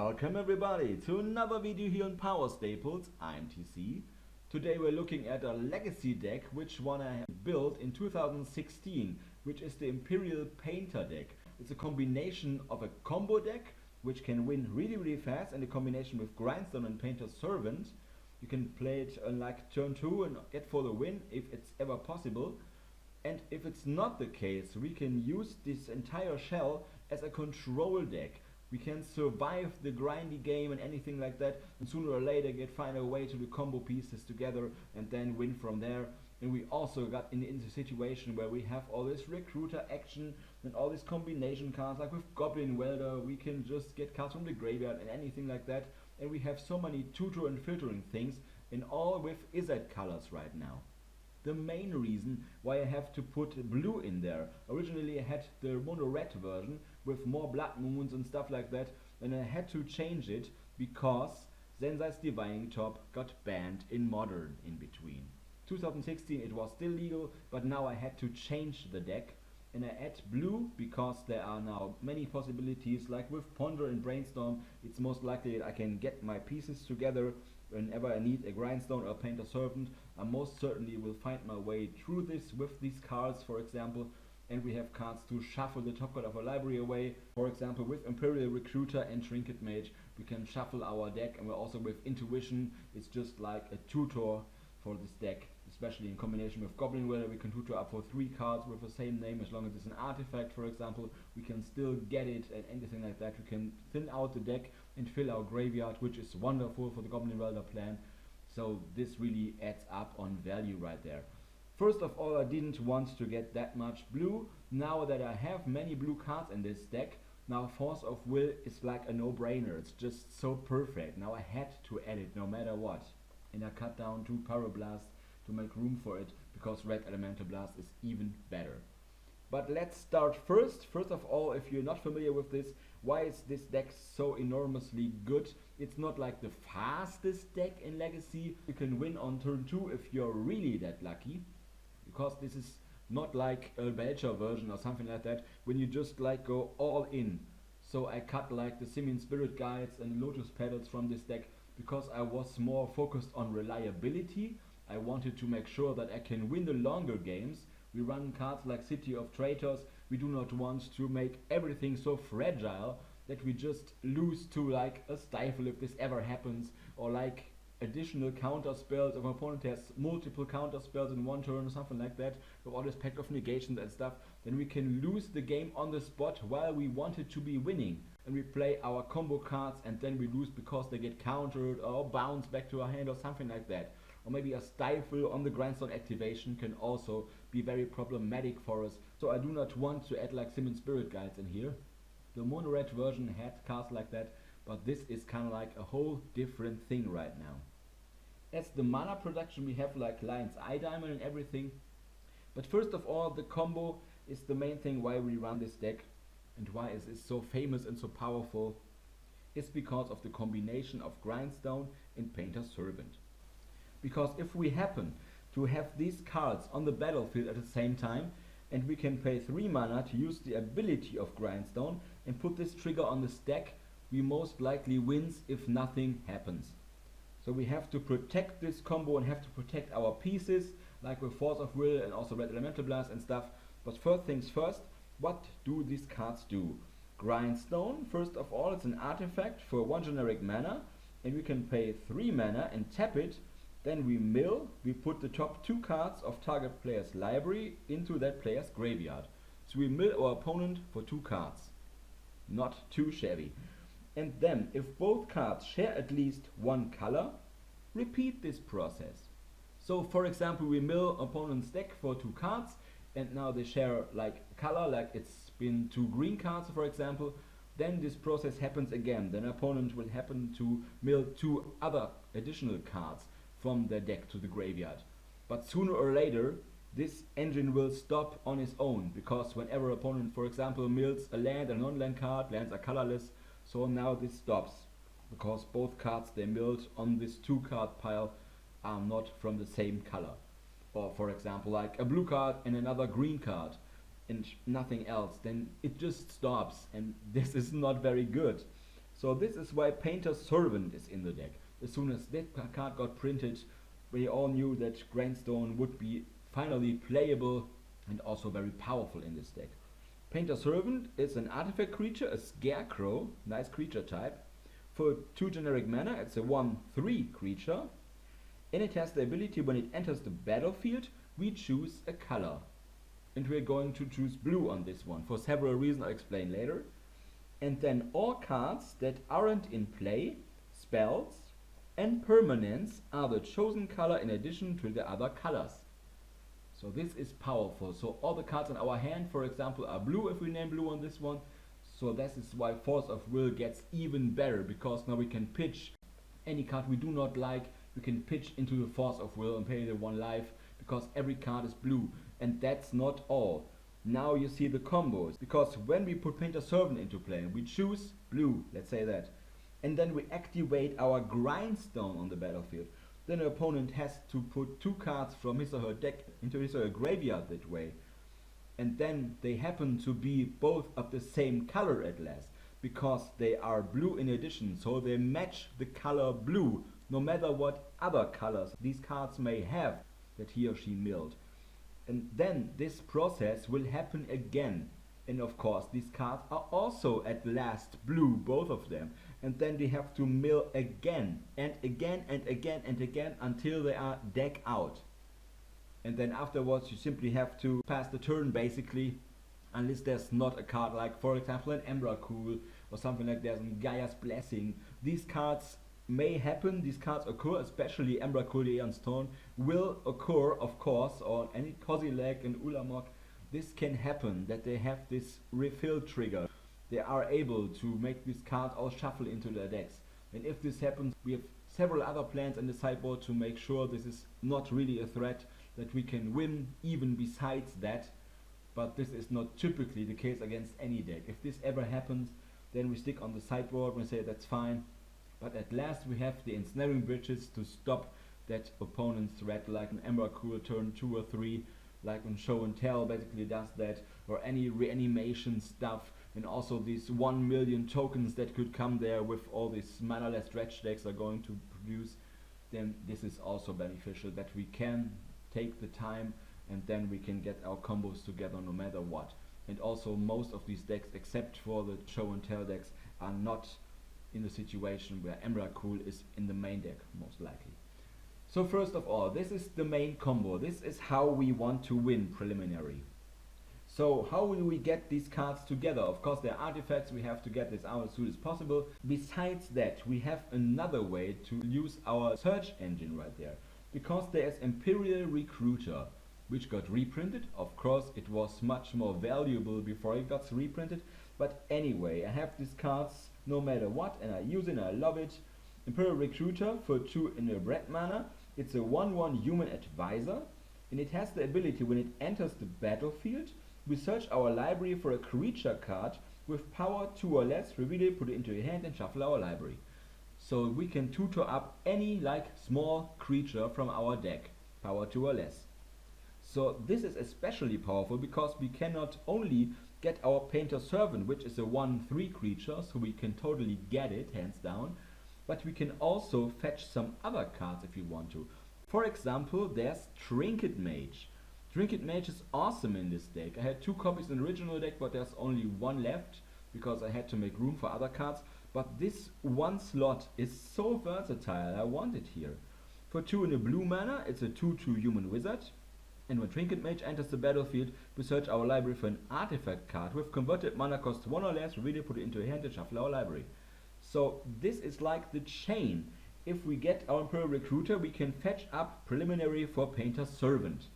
Welcome everybody to another video here on Power Staples. I'm Teecee. Today we're looking at a legacy deck which one I have built in 2016, which is the Imperial Painter deck. It's a combination of a combo deck which can win really fast, and a combination with Grindstone and Painter's Servant. You can play it on like turn 2 and get for the win if it's ever possible. And if it's not the case, we can use this entire shell as a control deck. We can survive the grindy game and anything like that, and sooner or later find a way to the combo pieces together and then win from there. And we also got into a situation where we have all this recruiter action and all these combination cards, like with Goblin Weather. We can just get cards from the graveyard and anything like that. And we have so many tutor and filtering things, and all with Izzet colors right now. The main reason why I have to put blue in there, originally I had the mono red version with more blood moons and stuff like that, and I had to change it because Sensei's Divining Top got banned in Modern in between. 2016 it was still legal, but now I had to change the deck, and I add blue because there are now many possibilities. Like with Ponder and Brainstorm, it's most likely that I can get my pieces together whenever I need a Grindstone or Painter Servant. I most certainly will find my way through this with these cards, for example. And we have cards to shuffle the top card of our library away. For example, with Imperial Recruiter and Trinket Mage, we can shuffle our deck, and we're also with Intuition. It's just like a tutor for this deck, especially in combination with Goblin Weather. We can tutor up for 3 cards with the same name. As long as it's an artifact, for example, we can still get it, and anything like that. We can thin out the deck and fill our graveyard, which is wonderful for the Goblin Weather plan. So this really adds up on value right there. First of all, I didn't want to get that much blue. Now that I have many blue cards in this deck, now Force of Will is like a no-brainer. It's just so perfect. Now I had to add it no matter what. And I cut down 2 Pyroblast to make room for it, because Red Elemental Blast is even better. But let's start first. First of all, if you're not familiar with this, why is this deck so enormously good? It's not like the fastest deck in Legacy. You can win on turn 2 if you're really that lucky, because this is not like a Belcher version or something like that, when you just like go all in. So I cut like the Simian Spirit Guides and Lotus Petals from this deck because I was more focused on reliability. I wanted to make sure that I can win the longer games. We run cards like City of Traitors. We do not want to make everything so fragile that we just lose to like a Stifle if this ever happens, or like additional counter spells if an opponent has multiple counter spells in one turn or something like that, with all this pack of negations and stuff. Then we can lose the game on the spot while we wanted to be winning, and we play our combo cards and then we lose because they get countered or bounce back to our hand or something like that. Or maybe a Stifle on the Grindstone activation can also be very problematic for us. So I do not want to add like Simian Spirit Guides in here. The mono red version had cards like that, but this is kind of like a whole different thing right now. As the mana production, we have like Lion's Eye Diamond and everything. But first of all, the combo is the main thing why we run this deck, and why it is so famous and so powerful. It's because of the combination of Grindstone and Painter's Servant. Because if we happen to have these cards on the battlefield at the same time, and we can pay 3 mana to use the ability of Grindstone and put this trigger on the stack, we most likely wins if nothing happens. So we have to protect this combo and have to protect our pieces, like with Force of Will and also Red Elemental Blast and stuff. But first things first, what do these cards do? Grindstone, first of all, it's an artifact for 1 generic mana, and we can pay 3 mana and tap it. Then we mill, we put the top 2 cards of target player's library into that player's graveyard. So we mill our opponent for 2 cards. Not too shabby. And then, if both cards share at least 1 color, repeat this process. So for example, we mill opponent's deck for 2 cards, and now they share like color, like it's been 2 green cards for example. Then this process happens again. Then opponent will happen to mill 2 other additional cards from their deck to the graveyard. But sooner or later, this engine will stop on its own, because whenever opponent, for example, mills a land, a non-land card, lands are colorless. So now this stops, because both cards they milled on this 2 card pile are not from the same color. Or for example, like a blue card and another green card and nothing else, then it just stops, and this is not very good. So this is why Painter's Servant is in the deck. As soon as that card got printed, we all knew that Grindstone would be finally playable and also very powerful in this deck. Painter's Servant is an artifact creature, a scarecrow, nice creature type. For 2 generic mana, it's a 1/3 creature. And it has the ability, when it enters the battlefield, we choose a color. And we're going to choose blue on this one, for several reasons I'll explain later. And then all cards that aren't in play, spells, and permanents are the chosen color in addition to the other colors. So this is powerful. So all the cards in our hand, for example, are blue if we name blue on this one. So this is why Force of Will gets even better, because now we can pitch any card we do not like, we can pitch into the Force of Will and pay the 1 life, because every card is blue. And that's not all. Now you see the combos, because when we put Painter's Servant into play, we choose blue, let's say that, and then we activate our Grindstone on the battlefield, then the opponent has to put 2 cards from his or her deck into his or her graveyard that way. And then they happen to be both of the same color at last, because they are blue in addition, so they match the color blue, no matter what other colors these cards may have that he or she milled. And then this process will happen again. And of course these cards are also at last blue, both of them. And then they have to mill again and again and again and again until they are deck out. And then afterwards you simply have to pass the turn basically, unless there's not a card like, for example, an Emrakul or something like that, and Gaia's Blessing. These cards may happen, these cards occur, especially Emrakul, the Aeon Stone, will occur, of course, or any Kozilek and Ulamog. This can happen, that they have this refill trigger. They are able to make these cards all shuffle into their decks. And if this happens, we have several other plans in the sideboard to make sure this is not really a threat, that we can win even besides that. But this is not typically the case against any deck. If this ever happens, then we stick on the sideboard and say that's fine. But at last we have the Ensnaring Bridges to stop that opponent's threat, like an Emrakul turn 2 or 3, like on Show and Tell basically does that, or any reanimation stuff, and also these 1 million tokens that could come there with all these mana-less dredge decks are going to produce. Then this is also beneficial, that we can take the time and then we can get our combos together no matter what. And also most of these decks, except for the Show and Tell decks, are not in the situation where Emrakul is in the main deck, most likely. So first of all, this is the main combo. This is how we want to win preliminary. So how will we get these cards together? Of course, there are artifacts, we have to get this out as soon as possible. Besides that, we have another way to use our search engine right there. Because there is Imperial Recruiter, which got reprinted. Of course, it was much more valuable before it got reprinted. But anyway, I have these cards no matter what, and I use it and I love it. Imperial Recruiter for 2 in a red mana. It's a 1/1 human advisor, and it has the ability, when it enters the battlefield, we search our library for a creature card with power 2 or less, reveal it, put it into your hand and shuffle our library. So we can tutor up any small creature from our deck, power 2 or less. So this is especially powerful because we can not only get our Painter's Servant, which is a 1/3 creature, so we can totally get it, hands down, but we can also fetch some other cards if you want to. For example, there's Trinket Mage. Trinket Mage is awesome in this deck. I had 2 copies in the original deck, but there's only 1 left because I had to make room for other cards. But this 1 slot is so versatile, I want it here. For 2 in a blue mana, it's a 2/2 human wizard. And when Trinket Mage enters the battlefield, we search our library for an artifact card with converted mana cost 1 or less, reveal it, put it into a hand and shuffle our library. So this is like the chain. If we get our Imperial Recruiter, we can fetch up preliminary for Painter's Servant.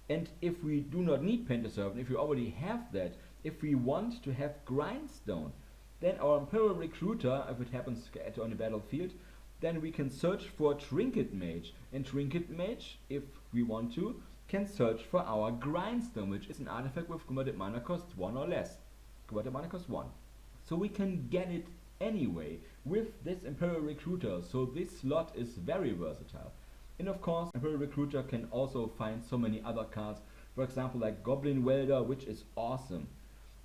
And if we do not need Painter's Servant, if we already have that, if we want to have Grindstone, then our Imperial Recruiter, if it happens to get on the battlefield, then we can search for Trinket Mage. And Trinket Mage, if we want to, can search for our Grindstone, which is an artifact with converted mana cost 1 or less. Converted mana cost 1. So we can get it anyway with this Imperial Recruiter, so this slot is very versatile. And of course, Imperial Recruiter can also find so many other cards, for example like Goblin Weather, which is awesome.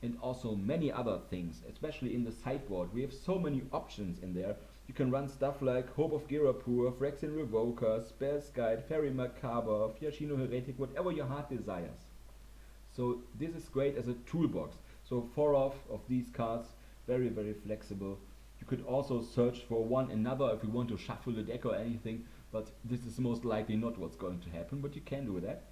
and also many other things, especially in the sideboard. We have so many options in there. You can run stuff like Hope of Girapur, Phyrexian Revoker, Spell's Guide, Fairy Macabre, Fiaschino Heretic, whatever your heart desires. So this is great as a toolbox. So 4 of these cards, very flexible. You could also search for one another if you want to shuffle the deck or anything, but this is most likely not what's going to happen, but you can do that.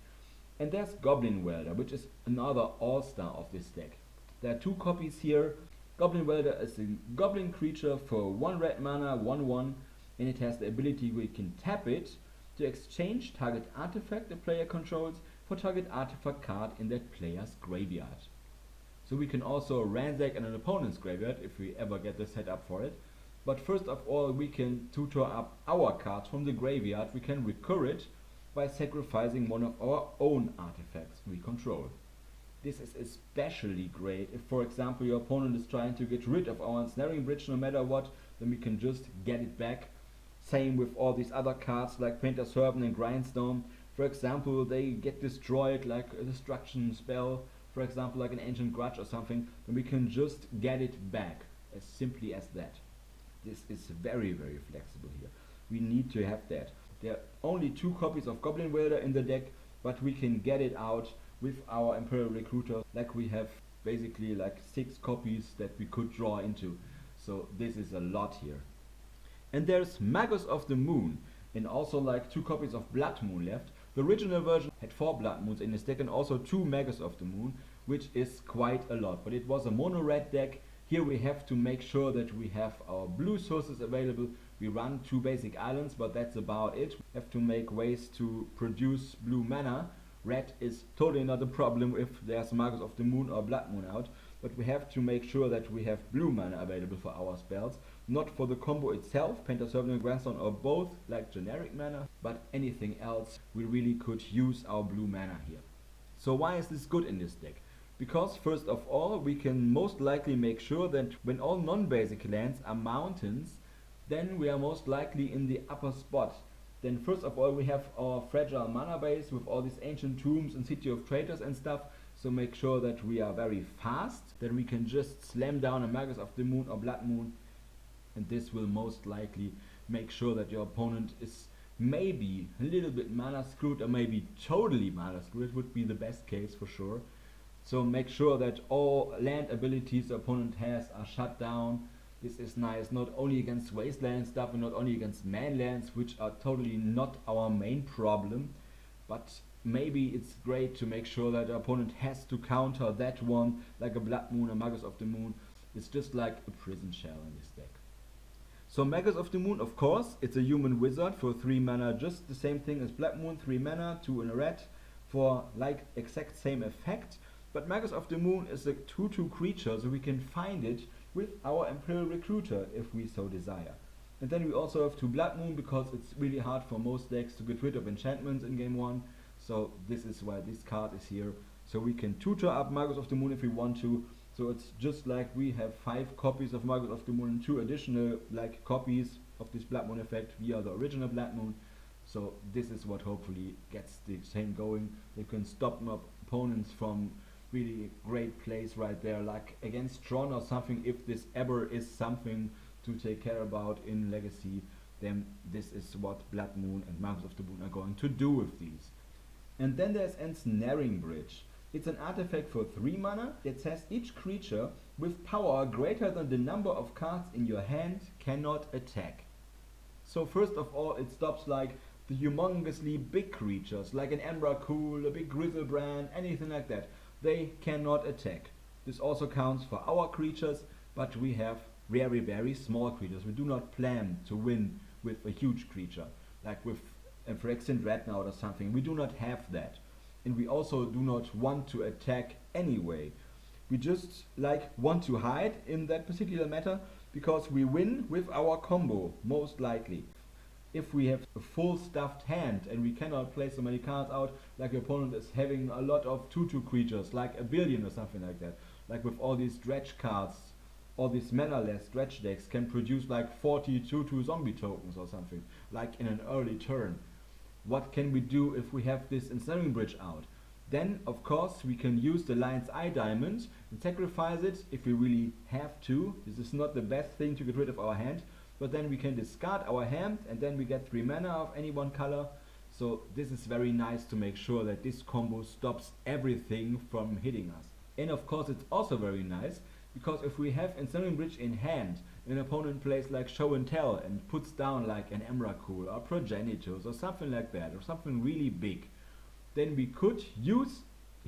And there's Goblin Weather, which is another all-star of this deck. There are 2 copies here. Goblin Weather is a goblin creature for 1 red mana, 1/1, and it has the ability we can tap it to exchange target artifact the player controls for target artifact card in that player's graveyard. So we can also ransack an opponent's graveyard if we ever get the setup for it. But first of all, we can tutor up our cards from the graveyard. We can recur it by sacrificing one of our own artifacts we control. This is especially great if, for example, your opponent is trying to get rid of our Ensnaring Bridge no matter what, then we can just get it back. Same with all these other cards like Painter's Servant and Grindstone. For example, they get destroyed like a destruction spell, for example like an Ancient Grudge or something, then we can just get it back, as simply as that. This is very flexible here. We need to have that. There are only 2 copies of Goblin Weather in the deck, but we can get it out with our Imperial Recruiter, like we have basically like 6 copies that we could draw into. So this is a lot here. And there's Magus of the Moon, and also like 2 copies of Blood Moon left. The original version had 4 Blood Moons in its deck and also 2 Magus of the Moon, which is quite a lot. But it was a mono red deck. Here we have to make sure that we have our blue sources available. We run 2 basic islands, but that's about it. We have to make ways to produce blue mana. Red is totally not a problem if there's Magus of the Moon or Blood Moon out, but we have to make sure that we have blue mana available for our spells. Not for the combo itself, Painter's Servant and Grandstone are both like generic mana, but anything else we really could use our blue mana here. So why is this good in this deck? Because first of all, we can most likely make sure that when all non-basic lands are mountains, then we are most likely in the upper spot. Then first of all, we have our fragile mana base with all these ancient tombs and City of Traitors and stuff, so make sure that we are very fast, that we can just slam down a Magus of the Moon or Blood Moon, and this will most likely make sure that your opponent is maybe a little bit mana screwed or maybe totally mana screwed. It would be the best case for sure. So make sure that all land abilities the opponent has are shut down. This is nice not only against wasteland stuff and not only against manlands, which are totally not our main problem, but maybe it's great to make sure that the opponent has to counter that one, like a Blood Moon or Magus of the Moon. It's just like a prison shell in this deck. So Magus of the Moon, of course, it's a human wizard for 3 mana, just the same thing as Blood Moon, 3 mana, 2 and a red, for like exact same effect. But Magus of the Moon is a 2/2 creature, so we can find it with our Imperial Recruiter if we so desire. And then we also have 2 Blood Moon, because it's really hard for most decks to get rid of enchantments in game 1. So this is why this card is here. So we can tutor up Magus of the Moon if we want to. So it's just like we have 5 copies of Magus of the Moon and 2 additional like copies of this Blood Moon effect via the original Blood Moon. So this is what hopefully gets the same going. You can stop opponents from really great plays right there, like against Tron or something. If this ever is something to take care about in Legacy, then this is what Blood Moon and Magus of the Moon are going to do with these. And then there's Ensnaring Bridge. It's an artifact for 3 mana that says each creature with power greater than the number of cards in your hand cannot attack. So first of all, it stops like the humongously big creatures, like an Emrakul, a big Grizzlebrand, anything like that. They cannot attack. This also counts for our creatures, but we have very small creatures. We do not plan to win with a huge creature, like with a Phyrexian Dreadnought or something. We do not have that. And we also do not want to attack anyway. We just like want to hide in that particular matter, because we win with our combo, most likely. If we have a full stuffed hand and we cannot play so many cards out, like the opponent is having a lot of 2/2 creatures, like a billion or something like that, like with all these dredge cards, all these mana-less dredge decks can produce like 40 2/2 zombie tokens or something, like in an early turn. What can we do if we have this Ensnaring Bridge out? Then of course we can use the Lion's Eye Diamond and sacrifice it if we really have to. This is not the best thing to get rid of our hand, but then we can discard our hand and then we get 3 mana of any one color. So this is very nice to make sure that this combo stops everything from hitting us. And of course it's also very nice because if we have Ensnaring Bridge in hand, an opponent plays like Show and Tell and puts down like an Emrakul or Progenitors or something like that, or something really big, then we could use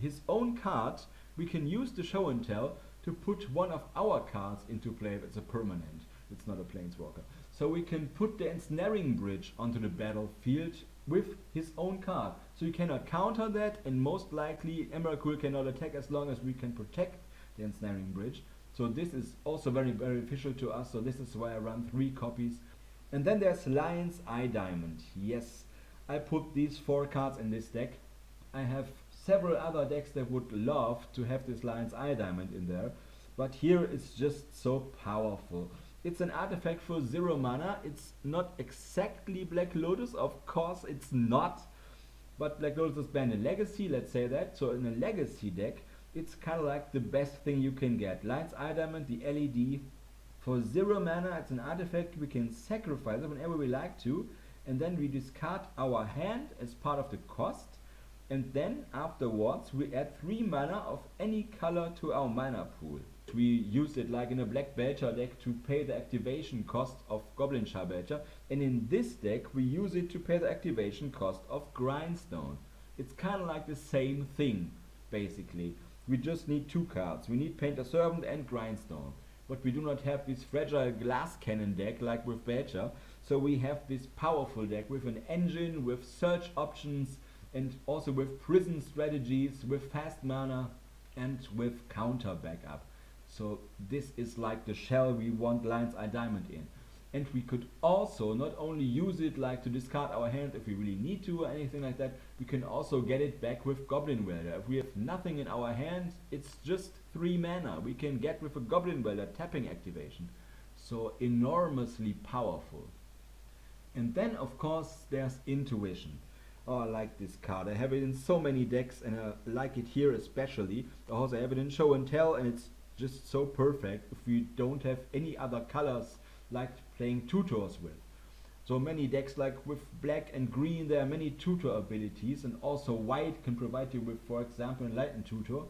his own card. We can use the Show and Tell to put one of our cards into play if it's a permanent. It's not a planeswalker. So we can put the Ensnaring Bridge onto the battlefield with his own card. So you cannot counter that, and most likely Emrakul cannot attack as long as we can protect the Ensnaring Bridge. So this is also very beneficial to us. So this is why I run 3 copies. And then there's Lion's Eye Diamond. Yes, I put these 4 cards in this deck. I have several other decks that would love to have this Lion's Eye Diamond in there, but here it's just so powerful. It's an artifact for 0 mana. It's not exactly Black Lotus, of course it's not, but Black Lotus is banned in Legacy, let's say that. So in a Legacy deck, it's kind of like the best thing you can get. Lion's Eye Diamond, the LED, for 0 mana. It's an artifact. We can sacrifice it whenever we like to, and then we discard our hand as part of the cost, and then afterwards we add 3 mana of any color to our mana pool. We use it like in a Black Belcher deck to pay the activation cost of Goblin Belcher, and in this deck we use it to pay the activation cost of Grindstone. It's kind of like the same thing basically. We just need 2 cards. We need Painter Servant and Grindstone, but we do not have this fragile glass cannon deck like with Belcher. So we have this powerful deck with an engine, with search options, and also with prison strategies, with fast mana, and with counter backup. So this is like the shell we want Lion's Eye Diamond in. And we could also not only use it like to discard our hand if we really need to or anything like that, we can also get it back with Goblin Weather. If we have nothing in our hand, it's just 3 mana. We can get with a Goblin Weather tapping activation. So enormously powerful. And then of course there's Intuition. Oh, I like this card. I have it in so many decks and I like it here especially. I also have it in Show and Tell, and it's just so perfect if we don't have any other colors like playing tutors with. So many decks like with black and green, there are many tutor abilities, and also white can provide you with, for example, Enlightened Tutor,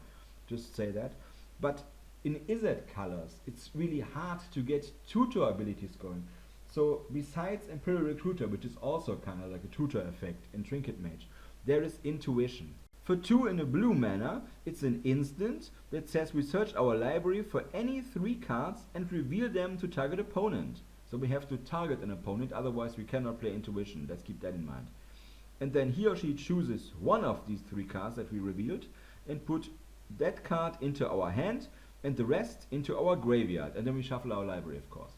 just say that. But in Izzet colors it's really hard to get tutor abilities going. So besides Imperial Recruiter, which is also kind of like a tutor effect in Trinket Mage, there is Intuition. For 2 in a blue mana, it's an instant that says we search our library for any 3 cards and reveal them to target opponent. So we have to target an opponent, otherwise we cannot play Intuition. Let's keep that in mind. And then he or she chooses one of these 3 cards that we revealed and put that card into our hand and the rest into our graveyard. And then we shuffle our library, of course.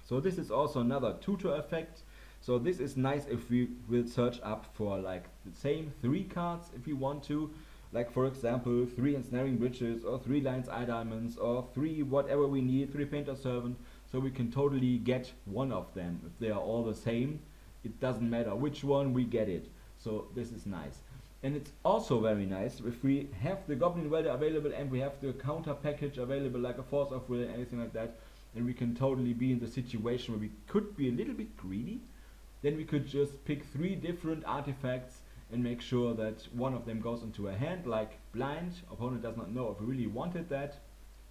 So this is also another tutor effect. So this is nice if we will search up for like the same 3 cards if we want to. Like for example 3 Ensnaring Bridges or 3 Lion's Eye Diamonds or 3 whatever we need, 3 Painter Servant. So we can totally get one of them. If they are all the same, it doesn't matter which one, we get it. So this is nice. And it's also very nice if we have the Goblin Weather available and we have the counter package available like a Force of Will and anything like that. And we can totally be in the situation where we could be a little bit greedy. Then we could just pick 3 different artifacts and make sure that one of them goes into a hand, like blind. Opponent does not know if we really wanted that,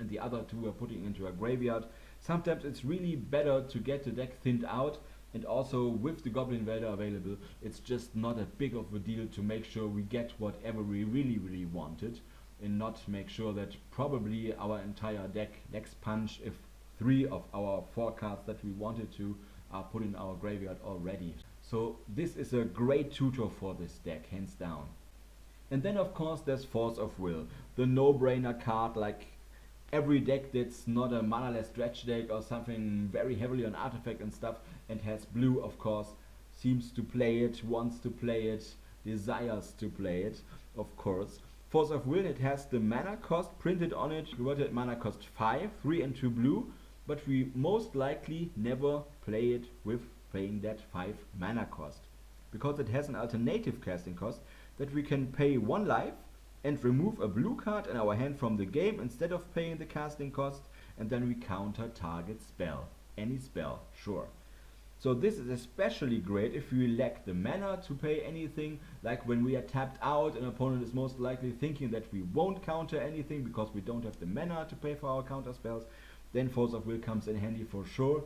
and the other 2 are putting into a graveyard. Sometimes it's really better to get the deck thinned out, and also with the Goblin Weather available, it's just not a big of a deal to make sure we get whatever we really wanted, and not make sure that probably our entire deck next punch if 3 of our 4 cards that we wanted to are put in our graveyard already. So this is a great tutor for this deck, hands down. And then of course there's Force of Will, the no-brainer card. Like every deck that's not a manaless stretch deck or something very heavily on artifact and stuff and has blue, of course, seems to play it, wants to play it, desires to play it, of course. Force of Will, it has the mana cost printed on it. We wanted mana cost 5, 3 and 2 blue. But we most likely never play it with paying that 5 mana cost, because it has an alternative casting cost that we can pay 1 life and remove a blue card in our hand from the game instead of paying the casting cost, and then we counter target spell. Any spell, sure. So this is especially great if we lack the mana to pay anything, like when we are tapped out, an opponent is most likely thinking that we won't counter anything because we don't have the mana to pay for our counter spells. Then Force of Will comes in handy for sure.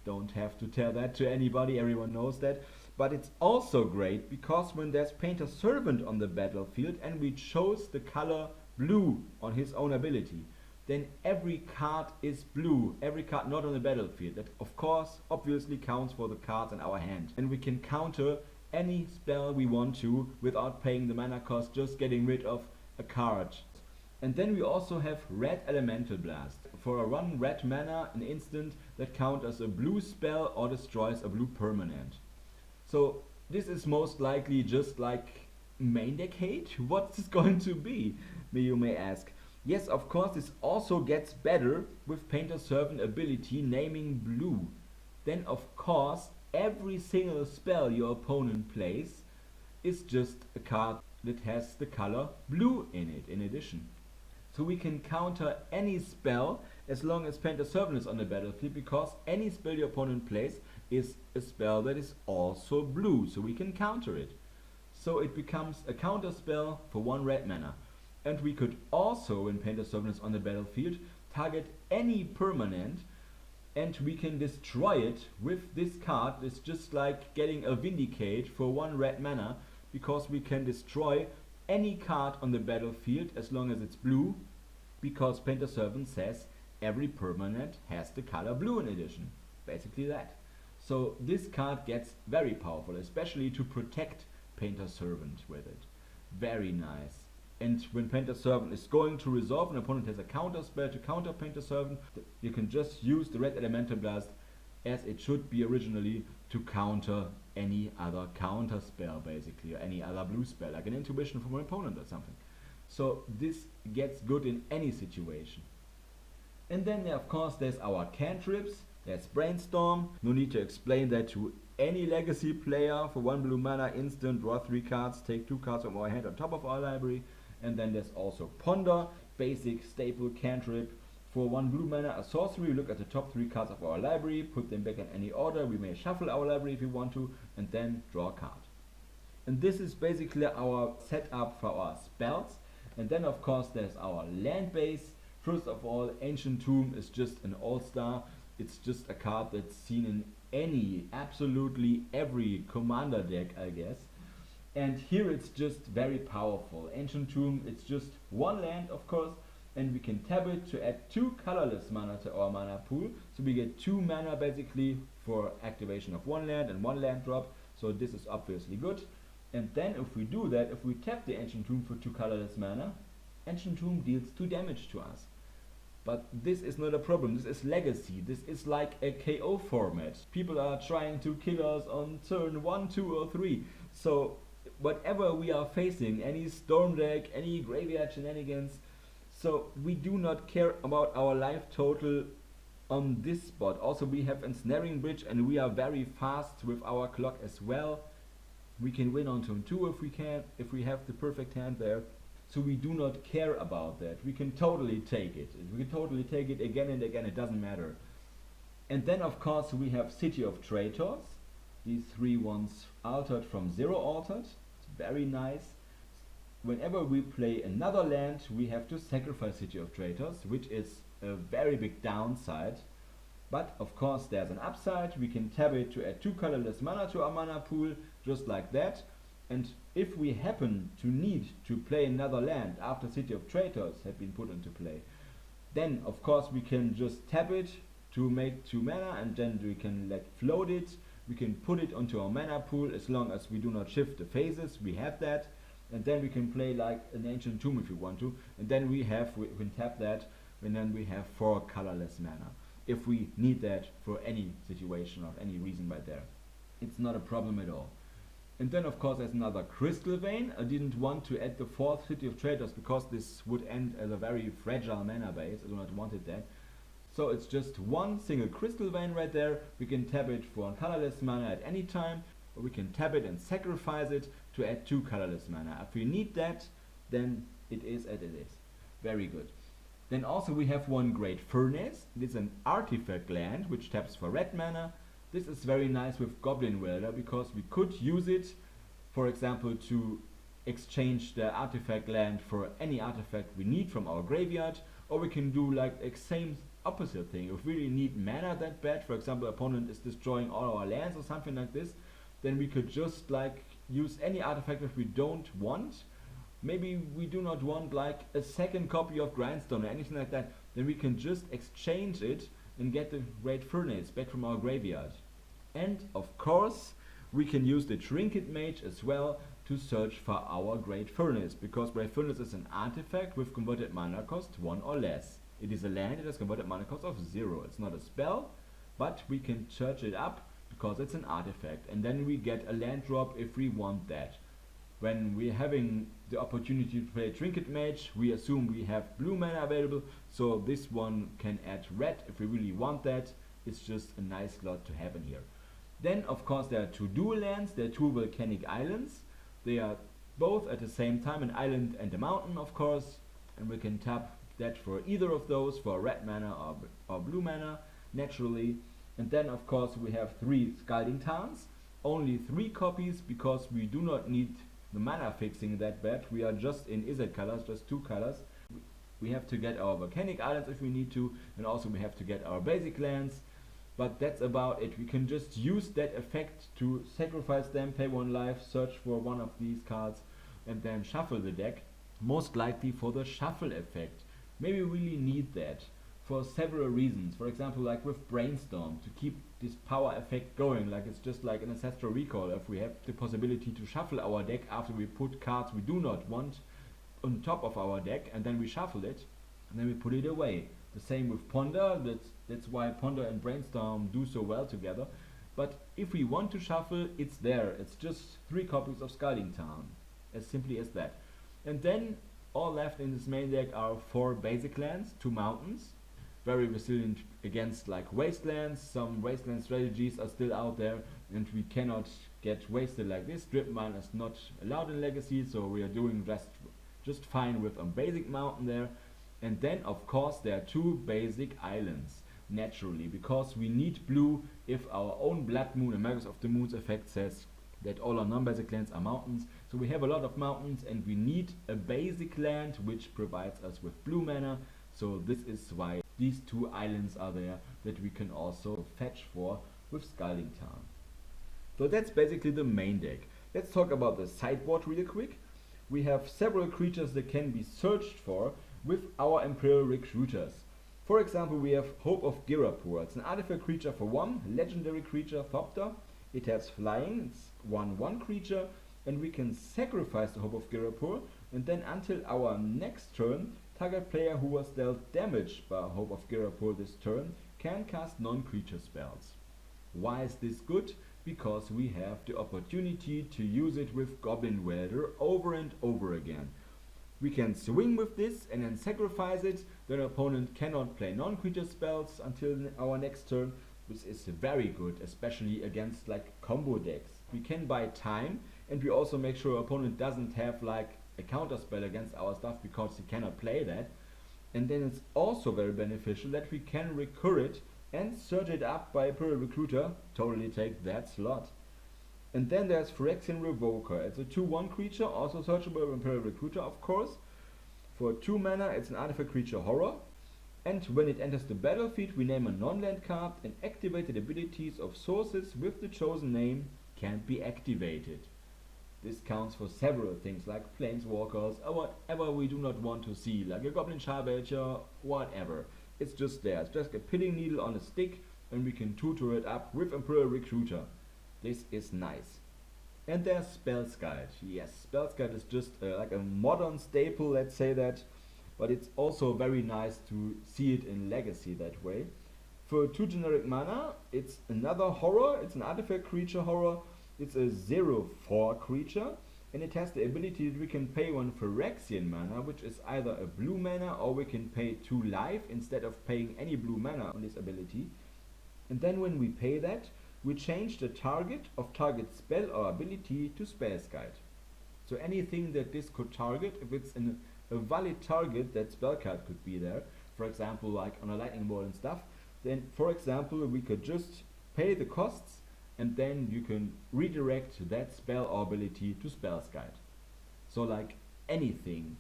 Don't have to tell that to anybody, everyone knows that. But it's also great because when there's Painter's Servant on the battlefield and we chose the color blue on his own ability, then every card is blue, every card not on the battlefield. That of course obviously counts for the cards in our hand. And we can counter any spell we want to without paying the mana cost, just getting rid of a card. And then we also have Red Elemental Blast. For a 1 red mana, an instant that counts as a blue spell or destroys a blue permanent. So this is most likely just like main deck hate? What's this going to be, you may ask. Yes, of course, this also gets better with Painter's Servant ability naming blue. Then of course, every single spell your opponent plays is just a card that has the color blue in it in addition. So we can counter any spell as long as Painter's Servant is on the battlefield, because any spell your opponent plays is a spell that is also blue, so we can counter it. So it becomes a counter spell for 1 red mana. And we could also, when Painter's Servant is on the battlefield, target any permanent and we can destroy it with this card. It's just like getting a Vindicate for 1 red mana, because we can destroy any card on the battlefield as long as it's blue, because Painter's Servant says every permanent has the color blue in addition. Basically that. So this card gets very powerful, especially to protect Painter's Servant with it. Very nice. And when Painter's Servant is going to resolve, an opponent has a counter spell to counter Painter's Servant, you can just use the Red Elemental Blast as it should be originally to counter any other counter spell basically, or any other blue spell, like an intuition from an opponent or something. So this gets good in any situation. And then of course there's our cantrips, there's Brainstorm, no need to explain that to any legacy player. For 1 blue mana instant, draw 3 cards, take 2 cards from our hand on top of our library. And then there's also Ponder, basic staple cantrip. For 1 blue mana, a sorcery, we look at the top 3 cards of our library, put them back in any order. We may shuffle our library if we want to, and then draw a card. And this is basically our setup for our spells. And then of course there's our land base. First of all, Ancient Tomb is just an all-star. It's just a card that's seen in absolutely every commander deck, I guess. And here it's just very powerful. Ancient Tomb, it's just 1 land of course, and we can tap it to add 2 colorless mana to our mana pool. So we get 2 mana basically for activation of 1 land and 1 land drop. So this is obviously good. And then if we do that, if we tap the Ancient Tomb for 2 colorless mana, Ancient Tomb deals 2 damage to us. But this is not a problem, this is legacy, this is like a KO format. People are trying to kill us on turn 1, 2 or 3. So whatever we are facing, any storm deck, any graveyard shenanigans, so we do not care about our life total on this spot. Also we have Ensnaring Bridge and we are very fast with our clock as well. We can win on turn 2 if we can, if we have the perfect hand there. So we do not care about that. We can totally take it. We can totally take it again and again, it doesn't matter. And then of course we have City of Traitors. These 3 ones altered from 0 altered. It's very nice. Whenever we play another land, we have to sacrifice City of Traitors, which is a very big downside. But of course there's an upside. We can tap it to add 2 colorless mana to our mana pool, just like that. And if we happen to need to play another land after City of Traitors have been put into play, then of course we can just tap it to make 2 mana, and then we can float it. We can put it onto our mana pool as long as we do not shift the phases. We have that, and then we can play like an Ancient Tomb if we want to, and then we can tap that, and then we have 4 colorless mana if we need that for any situation or any reason right there. It's not a problem at all. And then of course there's another Crystal Vein. I didn't want to add the 4th City of Traitors because this would end as a very fragile mana base. I do not wanted that. So it's just 1 single Crystal Vein right there. We can tap it for colorless mana at any time, or we can tap it and sacrifice it to add 2 colorless mana. If we need that, then It is as it is. Very good. Then also we have one great furnace. It is an artifact land which taps for red mana. This is very nice with Goblin Weather because we could use it, for example, to exchange the artifact land for any artifact we need from our graveyard, or we can do like the same opposite thing. If we really need mana that bad, for example, opponent is destroying all our lands or something like this, then we could just like use any artifact if we don't want. Maybe we do not want like a second copy of Grindstone or anything like that, then we can just exchange it and get the Great Furnace back from our graveyard. And of course we can use the Trinket Mage as well to search for our Great Furnace, because Great Furnace is an artifact with converted mana cost 1 or less. It is a land, it has converted mana cost of 0. It's not a spell, but we can search it up because it's an artifact, and then we get a land drop if we want that. When we're having the opportunity to play Trinket Mage, we assume we have blue mana available, so this one can add red if we really want that. It's just a nice slot to have in here. Then of course there are two dual lands, there are two volcanic islands. They are both at the same time, an island and a mountain of course, and we can tap that for either of those, for red mana or blue mana naturally. And then of course we have 3 Scalding Tarns, only 3 copies because we do not need the mana fixing that bad. We are just in Izzet colors, just 2 colors. We have to get our volcanic islands if we need to, and also we have to get our basic lands. But that's about it. We can just use that effect to sacrifice them, pay 1 life, search for one of these cards, and then shuffle the deck. Most likely for the shuffle effect. Maybe we really need that for several reasons. For example, like with Brainstorm, to keep this power effect going, like it's just like an Ancestral Recall. If we have the possibility to shuffle our deck after we put cards we do not want on top of our deck, and then we shuffle it, and then we put it away. The same with Ponder, that's why Ponder and Brainstorm do so well together. But if we want to shuffle, it's there. It's just 3 copies of Scalding Tarn, as simply as that. And then all left in this main deck are 4 basic lands, 2 mountains, very resilient against like wastelands. Some wasteland strategies are still out there and we cannot get wasted like this. Drip Mine is not allowed in Legacy, so we are doing just fine with a basic mountain there. And then of course there are 2 basic islands, naturally, because we need blue if our own Blood Moon and Magus of the Moon's effect says that all our non-basic lands are mountains. So we have a lot of mountains and we need a basic land which provides us with blue mana. So this is why these 2 islands are there that we can also fetch for with Scalding Tarn. So that's basically the main deck. Let's talk about the sideboard real quick. We have several creatures that can be searched for with our Imperial Recruiters. For example, we have Hope of Girapur. It's an artifact creature for 1, legendary creature, Thopter. It has flying, it's 1/1 creature, and we can sacrifice the Hope of Girapur, and then until our next turn, target player who was dealt damage by Hope of Girapur this turn can cast non-creature spells. Why is this good? Because we have the opportunity to use it with Goblin Weather over and over again. We can swing with this and then sacrifice it. The opponent cannot play non-creature spells until our next turn, which is very good, especially against like combo decks. We can buy time, and we also make sure our opponent doesn't have like a counter spell against our stuff because he cannot play that. And then it's also very beneficial that we can recur it and search it up by Imperial Recruiter. Totally take that slot. And then there's Phyrexian Revoker. It's a 2/1 creature, also searchable with Imperial Recruiter of course. For 2 mana it's an artifact creature horror. And when it enters the battlefield, we name a non-land card, and activated abilities of sources with the chosen name can't be activated. This counts for several things like Planeswalkers or whatever we do not want to see, like a Goblin Charbelcher, whatever. It's just there. It's just a pitting needle on a stick, and we can tutor it up with Imperial Recruiter. This is nice. And there's Spellskite. Yes, Spellskite is just like a modern staple, let's say that. But it's also very nice to see it in Legacy that way. For 2 generic mana, it's another horror. It's an artifact creature horror. It's a 0/4 creature, and it has the ability that we can pay 1 Phyrexian mana, which is either a blue mana or we can pay 2 life instead of paying any blue mana on this ability. And then when we pay that, we change the target of target spell or ability to Spellskite. So anything that this could target, if it's in a valid target, that spell card could be there, for example like on a lightning bolt and stuff, then for example we could just pay the costs and then you can redirect that spell or ability to Spell's Guide. So like anything,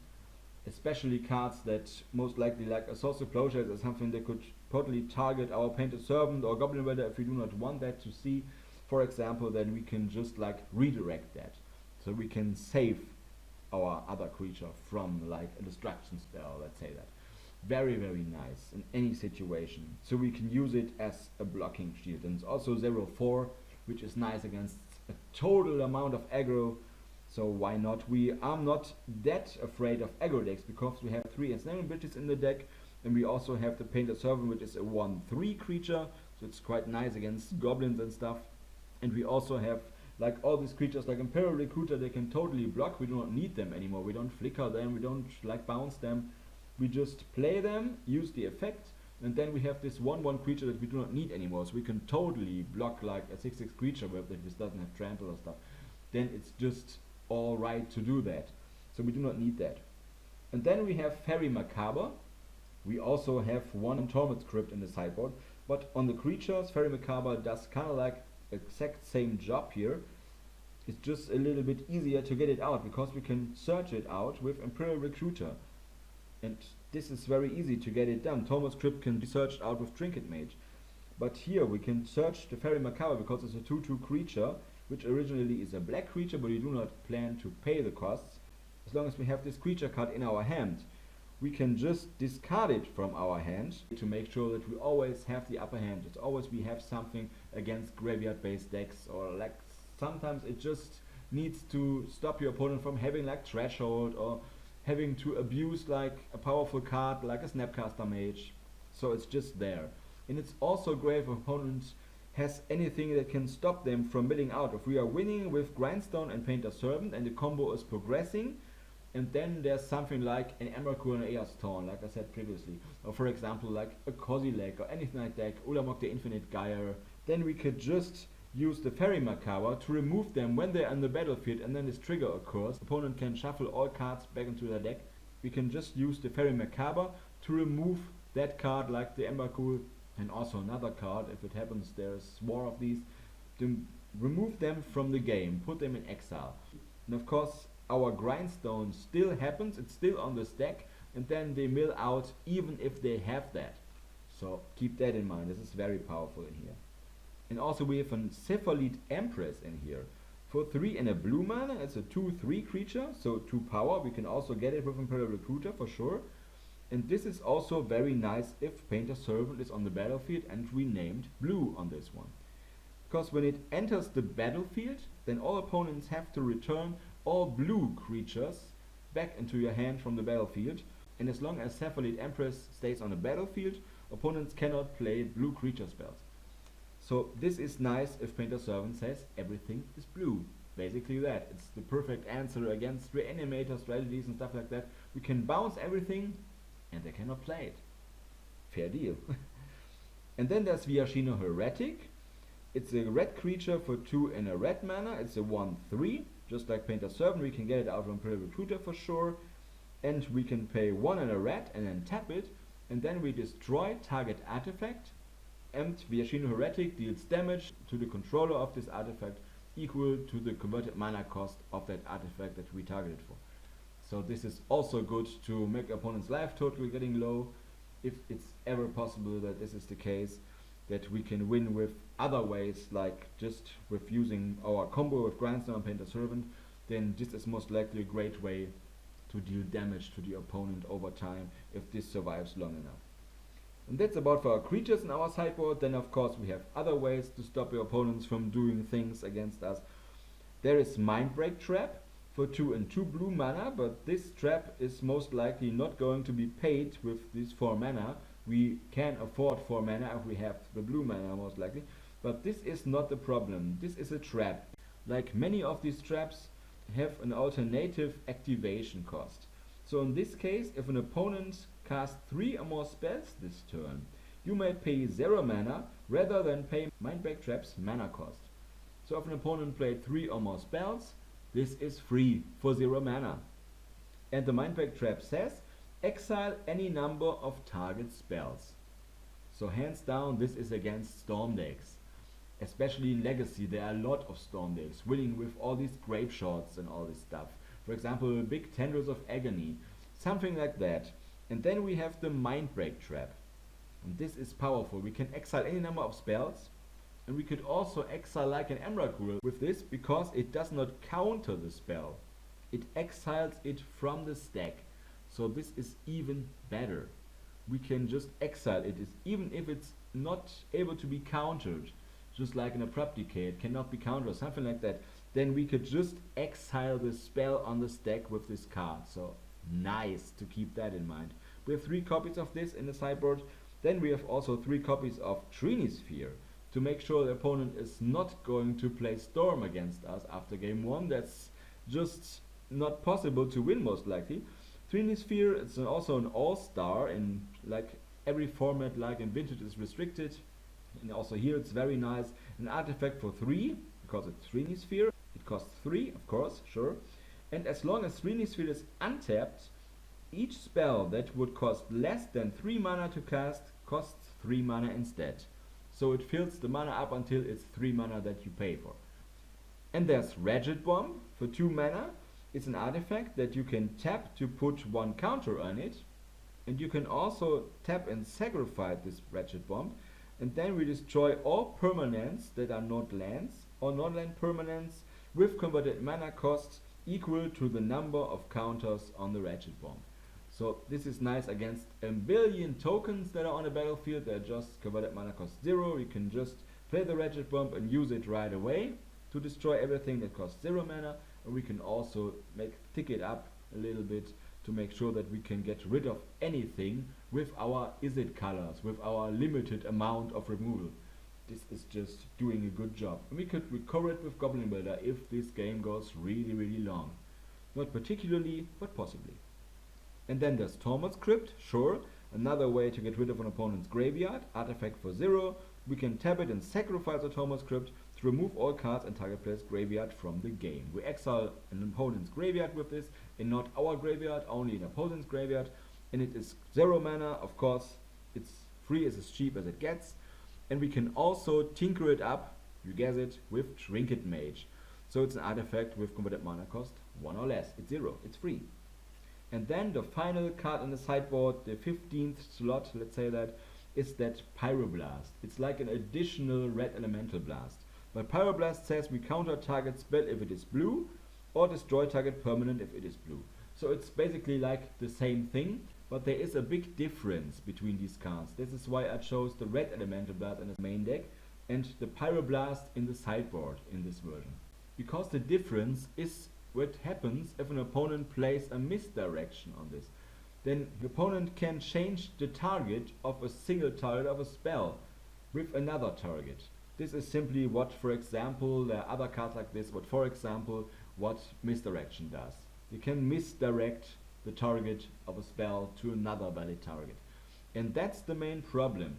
especially cards that most likely like a Source of Closure is something that could totally target our Painted Servant or Goblin Weather if we do not want that to see, for example, then we can just like redirect that. So we can save our other creature from like a destruction spell, let's say that. Very, very nice in any situation. So we can use it as a blocking shield. And it's also 0/4, which is nice against a total amount of aggro. So why not? We are not that afraid of aggro decks because we have 3 Ensnaring Bridges in the deck, and we also have the Painted Servant, which is a 1/3 creature, so it's quite nice against goblins and stuff. And we also have like all these creatures like Imperial Recruiter, they can totally block. We do not need them anymore. We don't flicker them, we don't like bounce them. We just play them, use the effect, and then we have this 1/1 creature that we do not need anymore. So we can totally block like a 6/6 creature if this doesn't have trample or stuff. Then it's just alright to do that. So we do not need that. And then we have Fairy Macabre. We also have 1 Torment Script in the sideboard, but on the creatures, Fairy Macabre does kind of like exact same job here. It's just a little bit easier to get it out because we can search it out with Imperial Recruiter. And this is very easy to get it done. Torment Script can be searched out with Trinket Mage. But here we can search the Fairy Macabre because it's a 2/2 creature, which originally is a black creature, but we do not plan to pay the costs. As long as we have this creature card in our hand, we can just discard it from our hand to make sure that we always have the upper hand. It's always we have something against graveyard-based decks, or like sometimes it just needs to stop your opponent from having like Threshold or having to abuse like a powerful card like a Snapcaster Mage. So it's just there. And it's also great if opponent has anything that can stop them from milling out. If we are winning with Grindstone and Painter Servant and the combo is progressing, and then there's something like an Emrakul and Aeos Torn, like I said previously, or for example like a Kozilek or anything like that, Ulamog the Infinite Gyre, then we could just use the Fairy Macabre to remove them when they're on the battlefield, and then this trigger occurs. Opponent can shuffle all cards back into their deck. We can just use the Fairy Macabre to remove that card like the Emrakul, and also another card if it happens there's more of these, to remove them from the game, put them in exile. And of course our Grindstone still happens, it's still on the stack, and then they mill out even if they have that. So keep that in mind, this is very powerful in here. And also we have a Cephalid Empress in here. For 3 and a blue mana, it's a 2/3 creature, so 2 power. We can also get it with Imperial Recruiter for sure. And this is also very nice if Painter Servant is on the battlefield and we named blue on this one. Because when it enters the battlefield, then all opponents have to return all blue creatures back into your hand from the battlefield. And as long as Cephalid Empress stays on the battlefield, opponents cannot play blue creature spells. So this is nice if Painter Servant says everything is blue. Basically that. It's the perfect answer against Reanimator strategies and stuff like that. We can bounce everything and they cannot play it. Fair deal. And then there's Viashino Heretic. It's a red creature for 2 and a red mana. It's a 1/3. Just like Painter Servant, we can get it out from Imperial Recruiter for sure. And we can pay 1 and a red and then tap it. And then we destroy target artifact. And Viashino Heretic deals damage to the controller of this artifact equal to the converted mana cost of that artifact that we targeted for. So this is also good to make opponent's life total getting low, if it's ever possible that this is the case, that we can win with other ways, like just with using our combo with Grindstone and Painter Servant, then this is most likely a great way to deal damage to the opponent over time if this survives long enough. And that's about for our creatures in our sideboard. Then of course we have other ways to stop your opponents from doing things against us. There is Mindbreak Trap for 2 and 2 blue mana, but this trap is most likely not going to be paid with these 4 mana. We can afford 4 mana if we have the blue mana most likely, but this is not the problem. This is a trap. Like many of these traps have an alternative activation cost. So in this case, if an opponent casts 3 or more spells this turn, you may pay 0 mana rather than pay Mindbreak Trap's mana cost. So if an opponent played 3 or more spells, this is free for 0 mana. And the mindbreak trap says, exile any number of target spells. So hands down, this is against storm decks. Especially in Legacy, there are a lot of storm decks winning with all these grape shots and all this stuff. For example, big Tendrils of Agony, something like that. And then we have the mindbreak trap. And this is powerful. We can exile any number of spells. And we could also exile like an Emrakul with this, because it does not counter the spell. It exiles it from the stack. So this is even better. We can just exile it, even if it's not able to be countered. Just like an abrupt decay, it cannot be countered or something like that. Then we could just exile the spell on the stack with this card. So nice to keep that in mind. We have 3 copies of this in the sideboard. Then we have also 3 copies of Sphere to make sure the opponent is not going to play Storm against us after game 1. That's just not possible to win, most likely. Sphere, it's also an all-star in like every format, like in Vintage is restricted. And also here it's very nice. An artifact for 3, because it's Sphere. It costs 3, of course, sure. And as long as Sphere is untapped, each spell that would cost less than 3 mana to cast costs 3 mana instead. So it fills the mana up until it's 3 mana that you pay for. And there's Ratchet Bomb for 2 mana. It's an artifact that you can tap to put 1 counter on it. And you can also tap and sacrifice this Ratchet Bomb. And then we destroy all permanents that are not lands or non-land permanents with converted mana costs equal to the number of counters on the Ratchet Bomb. So this is nice against a billion tokens that are on the battlefield. They're just converted mana cost 0. You can just play the Ratchet Bomb and use it right away to destroy everything that costs 0 mana. And we can also tick it up a little bit to make sure that we can get rid of anything with our Izzet colors, with our limited amount of removal. This is just doing a good job. And we could recover it with Goblin Weather if this game goes really, really long. Not particularly, but possibly. And then there's Tormod's Crypt, sure, another way to get rid of an opponent's graveyard, artifact for 0. We can tap it and sacrifice the Tormod's Crypt to remove all cards and target player's graveyard from the game. We exile an opponent's graveyard with this, and not our graveyard, only an opponent's graveyard. And it is 0 mana, of course, it's free, it's as cheap as it gets. And we can also tinker it up, you guess it, with Trinket Mage. So it's an artifact with converted mana cost 1 or less. It's 0, it's free. And then the final card on the sideboard, the 15th slot, let's say that, is that Pyroblast. It's like an additional red elemental blast. But Pyroblast says we counter target spell if it is blue, or destroy target permanent if it is blue. So it's basically like the same thing, but there is a big difference between these cards. This is why I chose the red elemental blast in the main deck and the Pyroblast in the sideboard in this version. Because the difference is what happens if an opponent plays a misdirection on this. Then the opponent can change the target of a single target of a spell with another target. This is simply what, for example, there are other cards like this, but for example, what misdirection does. You can misdirect the target of a spell to another valid target. And that's the main problem.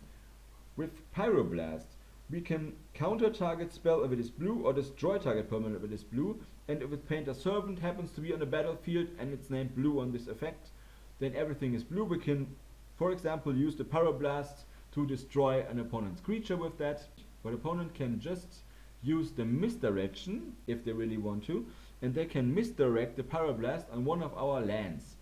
With Pyroblast, we can counter target spell if it is blue or destroy target permanent if it is blue, and if its Painter Servant happens to be on the battlefield and it's named blue on this effect, then everything is blue. We can, for example, use the Pyroblast to destroy an opponent's creature with that, but opponent can just use the misdirection if they really want to, and they can misdirect the Pyroblast on one of our lands.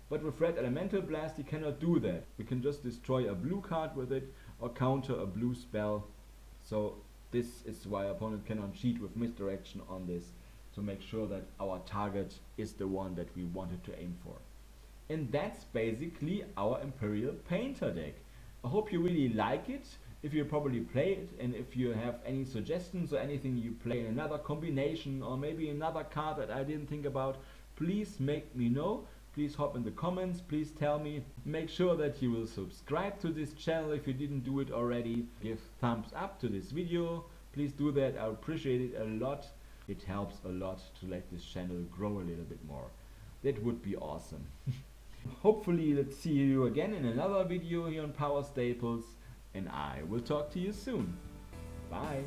But with Red Elemental Blast you cannot do that. We can just destroy a blue card with it or counter a blue spell. So this is why opponent cannot cheat with misdirection on this, to make sure that our target is the one that we wanted to aim for. And that's basically our Imperial Painter deck. I hope you really like it. If you probably play it, and if you have any suggestions or anything you play in another combination or maybe another card that I didn't think about, please make me know. Please hop in the comments, please tell me. Make sure that you will subscribe to this channel if you didn't do it already. Give thumbs up to this video. Please do that, I appreciate it a lot. It helps a lot to let this channel grow a little bit more. That would be awesome. Hopefully let's see you again in another video here on Power Staples, and I will talk to you soon. Bye.